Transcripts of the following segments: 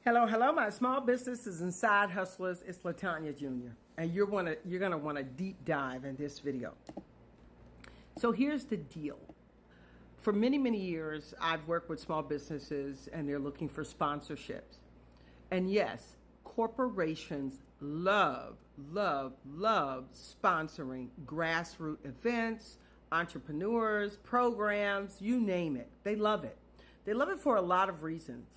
Hello, hello, my small businesses and side hustlers. It's Latanya Jr. And you're gonna want to deep dive in this video. So here's the deal. For many, many years, I've worked with small businesses and they're looking for sponsorships. And yes, corporations love sponsoring grassroots events, entrepreneurs, programs, you name it. They love it. They love it for a lot of reasons.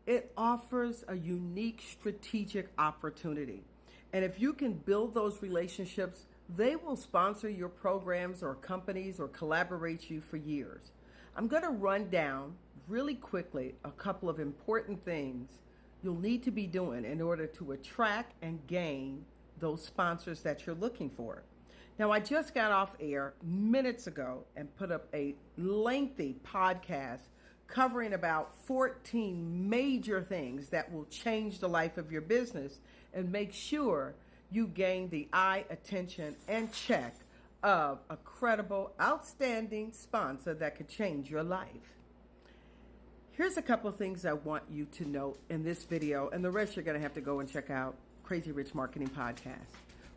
It offers a unique strategic opportunity. And if you can build those relationships, they will sponsor your programs or companies or collaborate you for years. I'm going to run down really quickly a couple of important things you'll need to be doing in order to attract and gain those sponsors that you're looking for. Now, I just got off air minutes ago and put up a lengthy podcast covering about 14 major things that will change the life of your business and make sure you gain the eye, attention, and check of a credible, outstanding sponsor that could change your life. Here's a couple of things I want you to know in this video, and the rest you're going to have to go and check out Crazy Rich Marketing Podcast.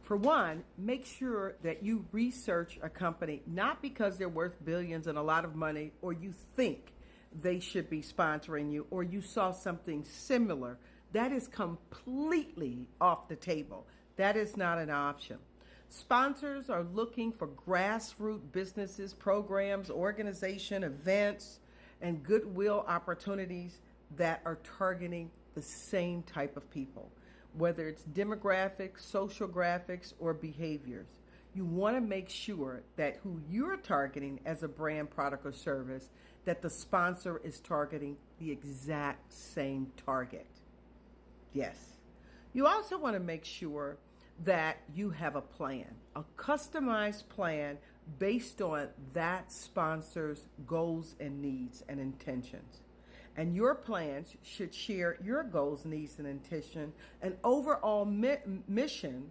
For one, make sure that you research a company, not because they're worth billions and a lot of money, or you think they should be sponsoring you, or you saw something similar. That is completely off the table. That is not an option. Sponsors are looking for grassroots businesses, programs, organization, events, and goodwill opportunities that are targeting the same type of people, whether it's demographics, social graphics, or behaviors. You want to make sure that who you're targeting as a brand, product, or service, that the sponsor is targeting the exact same target. Yes. You also want to make sure that you have a plan, a customized plan based on that sponsor's goals and needs and intentions. And your plans should share your goals, needs, and intention, an overall mission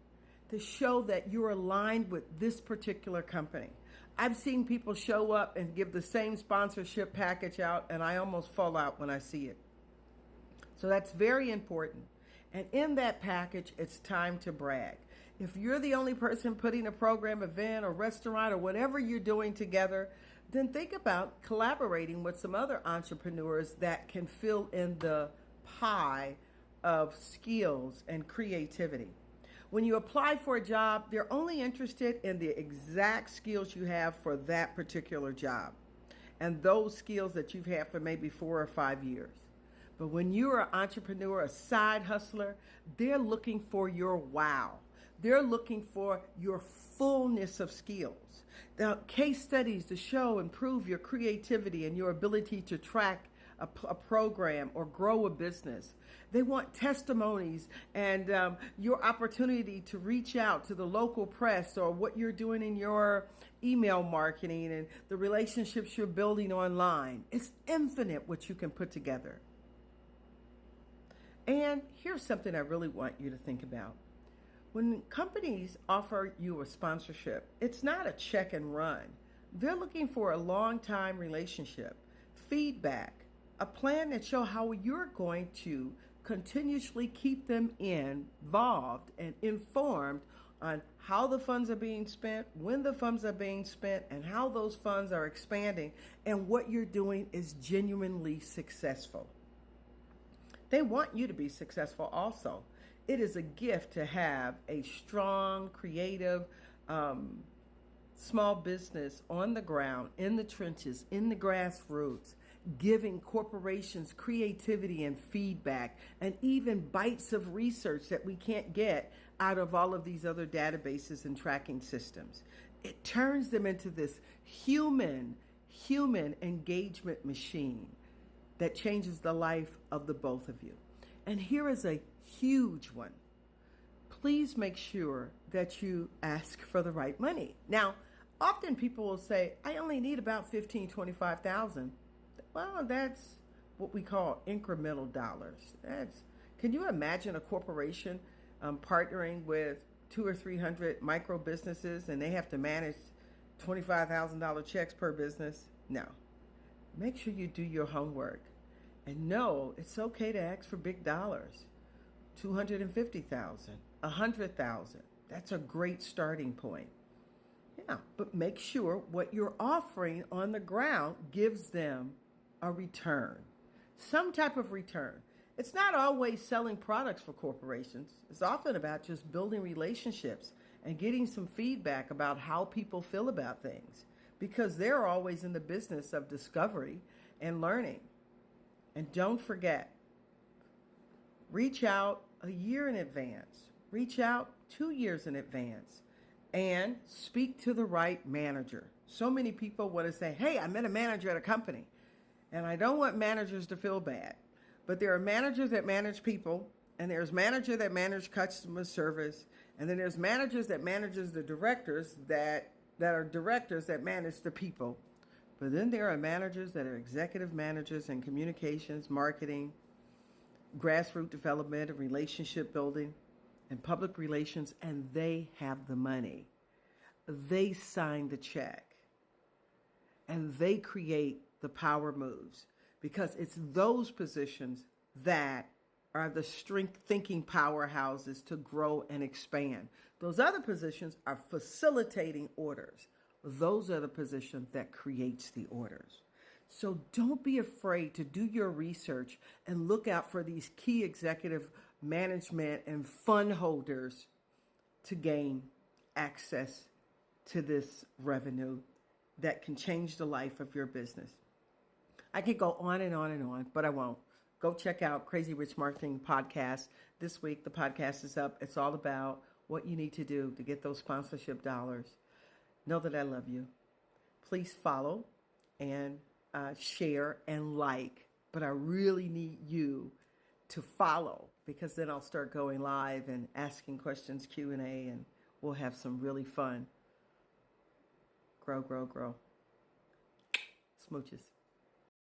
to show that you're aligned with this particular company. I've seen people show up and give the same sponsorship package out, and I almost fall out when I see it. So that's very important. And in that package, it's time to brag. If you're the only person putting a program, event, or restaurant, or whatever you're doing together, then think about collaborating with some other entrepreneurs that can fill in the pie of skills and creativity. When you apply for a job, they're only interested in the exact skills you have for that particular job and those skills that you've had for maybe 4 or 5 years. But when you're an entrepreneur, a side hustler, they're looking for your wow. They're looking for your fullness of skills. The case studies to show and prove your creativity and your ability to track a program or grow a business. They want testimonies and your opportunity to reach out to the local press or what you're doing in your email marketing and the relationships you're building online. It's infinite what you can put together. And here's something I really want you to think about. When companies offer you a sponsorship, it's not a check and run. They're looking for a long-time relationship, feedback, a plan that shows how you're going to continuously keep them involved and informed on how the funds are being spent, when the funds are being spent, and how those funds are expanding, and what you're doing is genuinely successful. They want you to be successful also. It is a gift to have a strong, creative, small business on the ground, in the trenches, in the grassroots, giving corporations creativity and feedback and even bites of research that we can't get out of all of these other databases and tracking systems. It turns them into this human engagement machine that changes the life of the both of you. And here is a huge one. Please make sure that you ask for the right money. Now, often people will say, I only need about $15,000, $25,000. Well, that's what we call incremental dollars. Can you imagine a corporation partnering with 200 or 300 micro businesses and they have to manage $25,000 checks per business? No. Make sure you do your homework And no, it's okay to ask for big dollars. 250,000, 100,000. That's a great starting point. Yeah, but make sure what you're offering on the ground gives them a return. Some type of return. It's not always selling products for corporations. It's often about just building relationships and getting some feedback about how people feel about things, because they're always in the business of discovery and learning. And don't forget, reach out a year in advance, reach out 2 years in advance, and speak to the right manager. So many people want to say, hey, I met a manager at a company. And I don't want managers to feel bad, but there are managers that manage people, and there's managers that manage customer service, and then there's managers that manages the directors that are directors that manage the people. But then there are managers that are executive managers in communications, marketing, grassroots development, and relationship building, and public relations, and they have the money. They sign the check, and they create the power moves, because it's those positions that are the strength thinking powerhouses to grow and expand. Those other positions are facilitating orders. Those are the positions that creates the orders. So don't be afraid to do your research and look out for these key executive management and fund holders to gain access to this revenue that can change the life of your business. I could go on and on and on, but I won't. Go check out Crazy Rich Marketing Podcast. This week, the podcast is up. It's all about what you need to do to get those sponsorship dollars. Know that I love you. Please follow and share and like, but I really need you to follow, because then I'll start going live and asking questions, Q&A, and we'll have some really fun. Grow, grow, grow. Smooches.